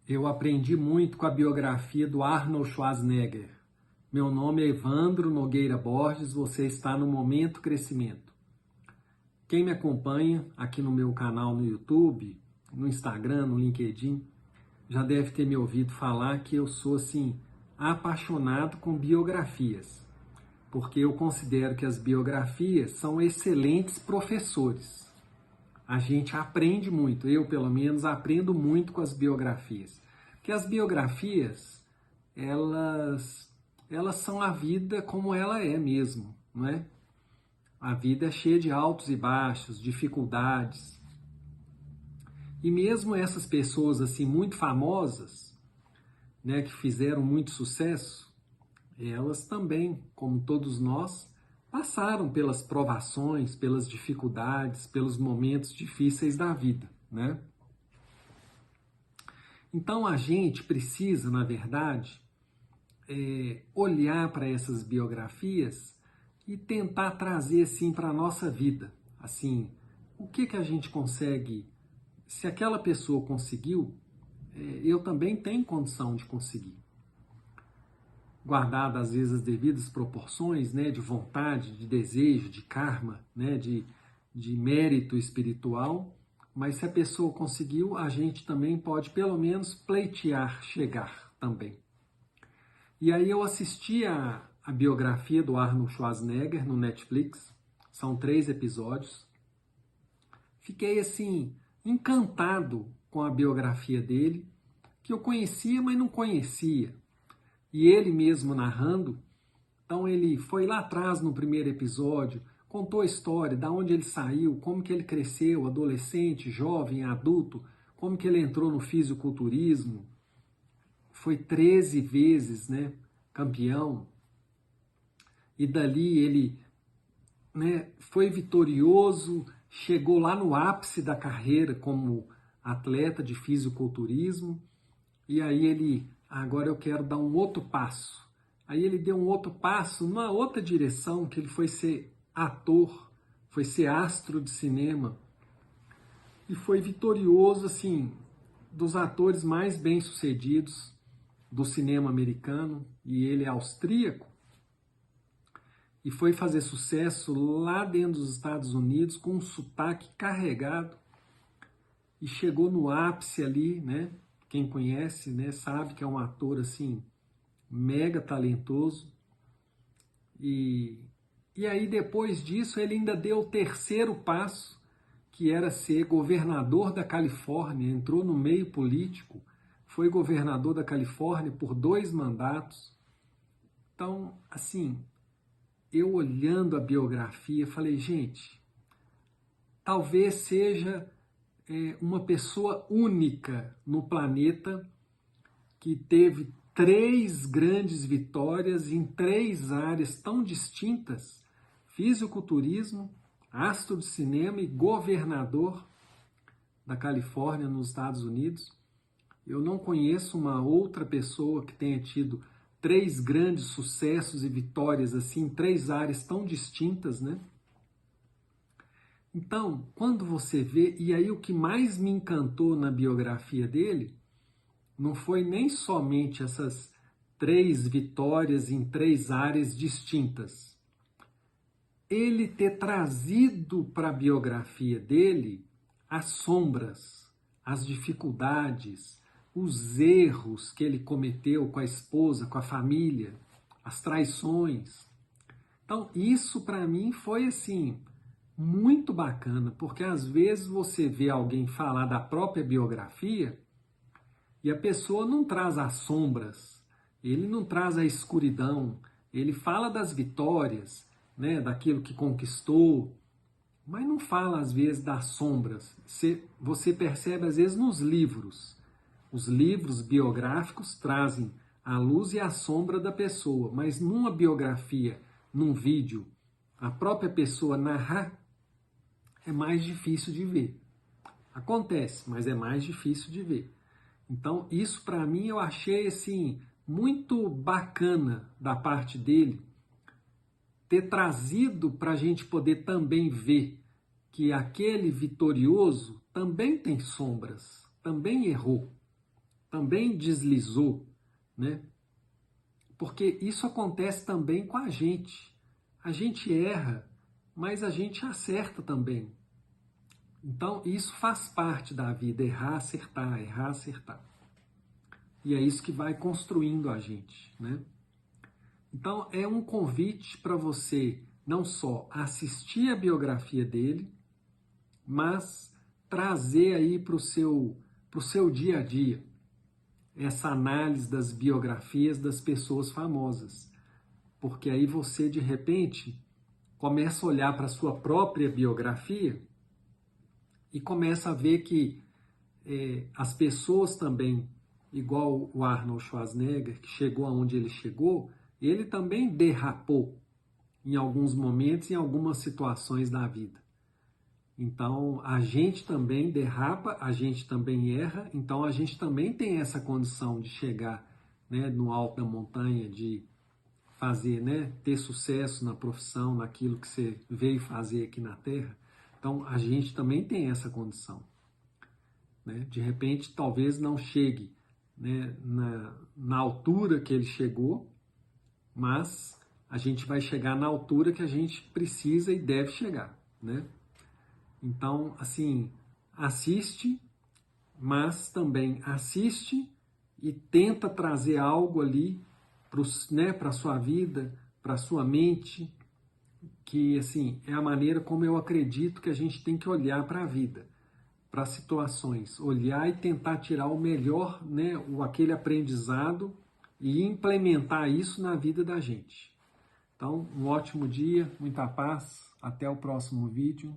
Eu aprendi muito com a biografia do Arnold Schwarzenegger. Meu nome é Evandro Nogueira Borges, você está no Momento Crescimento. Quem me acompanha aqui no meu canal no YouTube, no Instagram, no LinkedIn, já deve ter me ouvido falar que eu sou, assim, apaixonado com biografias, porque eu considero que as biografias são excelentes professores. A gente aprende muito, eu pelo menos aprendo muito com as biografias. Porque as biografias, elas são a vida como ela é mesmo, não é? A vida é cheia de altos e baixos, dificuldades. E mesmo essas pessoas assim muito famosas, né, que fizeram muito sucesso, elas também, como todos nós, passaram pelas provações, pelas dificuldades, pelos momentos difíceis da vida, né? Então a gente precisa, na verdade, olhar para essas biografias e tentar trazer assim para a nossa vida, assim, o que a gente consegue, se aquela pessoa conseguiu, eu também tenho condição de conseguir. Guardada às vezes as devidas proporções, né, de vontade, de desejo, de karma, né, de mérito espiritual, mas se a pessoa conseguiu, a gente também pode pelo menos pleitear chegar também. E aí eu assisti a biografia do Arnold Schwarzenegger no Netflix, são 3 episódios. Fiquei assim, encantado com a biografia dele, que eu conhecia, mas não conhecia. E ele mesmo narrando, então ele foi lá atrás no primeiro episódio, contou a história, da onde ele saiu, como que ele cresceu, adolescente, jovem, adulto, como que ele entrou no fisiculturismo, foi 13 vezes, né, campeão, e dali ele, né, foi vitorioso, chegou lá no ápice da carreira como atleta de fisiculturismo, e aí ele, agora eu quero dar um outro passo. Aí ele deu um outro passo numa outra direção, que ele foi ser ator, foi ser astro de cinema, e foi vitorioso, assim, dos atores mais bem-sucedidos do cinema americano, e ele é austríaco, e foi fazer sucesso lá dentro dos Estados Unidos com um sotaque carregado, e chegou no ápice ali, né? Quem conhece, né, sabe que é um ator assim mega talentoso. E aí depois disso ele ainda deu o terceiro passo, que era ser governador da Califórnia, entrou no meio político, foi governador da Califórnia por 2 mandatos. Então, assim, eu olhando a biografia, falei, gente, talvez seja uma pessoa única no planeta que teve 3 grandes vitórias em 3 áreas tão distintas: fisiculturismo, astro de cinema e governador da Califórnia, nos Estados Unidos. Eu não conheço uma outra pessoa que tenha tido 3 grandes sucessos e vitórias assim, em 3 áreas tão distintas, né? Então, quando você vê, e aí o que mais me encantou na biografia dele, não foi nem somente essas 3 vitórias em 3 áreas distintas. Ele ter trazido para a biografia dele as sombras, as dificuldades, os erros que ele cometeu com a esposa, com a família, as traições. Então, isso para mim foi assim, muito bacana, porque às vezes você vê alguém falar da própria biografia e a pessoa não traz as sombras, ele não traz a escuridão, ele fala das vitórias, né, daquilo que conquistou, mas não fala às vezes das sombras. Você percebe às vezes nos livros. Os livros biográficos trazem a luz e a sombra da pessoa, mas numa biografia, num vídeo, a própria pessoa narrar, é mais difícil de ver. Acontece, mas é mais difícil de ver. Então, isso para mim eu achei assim muito bacana da parte dele, ter trazido para a gente poder também ver que aquele vitorioso também tem sombras, também errou. também deslizou, né? Porque isso acontece também com a gente. A gente erra, mas a gente acerta também. Então, isso faz parte da vida, errar, acertar, errar, acertar. E é isso que vai construindo a gente, né? Então, é um convite para você não só assistir a biografia dele, mas trazer aí para o seu dia a dia essa análise das biografias das pessoas famosas. Porque aí você, de repente, começa a olhar para a sua própria biografia e começa a ver que as pessoas também, igual o Arnold Schwarzenegger, que chegou aonde ele chegou, ele também derrapou em alguns momentos, em algumas situações da vida. Então, a gente também derrapa, a gente também erra, então a gente também tem essa condição de chegar, né, no alto da montanha, de fazer, né, ter sucesso na profissão, naquilo que você veio fazer aqui na Terra. Então, a gente também tem essa condição, né? De repente, talvez não chegue, né, na altura que ele chegou, mas a gente vai chegar na altura que a gente precisa e deve chegar, né? Então, assim, assiste, mas também assiste e tenta trazer algo ali para a sua vida, para a sua mente, que, assim, é a maneira como eu acredito que a gente tem que olhar para a vida, para as situações, olhar e tentar tirar o melhor, né, aquele aprendizado e implementar isso na vida da gente. Então, um ótimo dia, muita paz, até o próximo vídeo.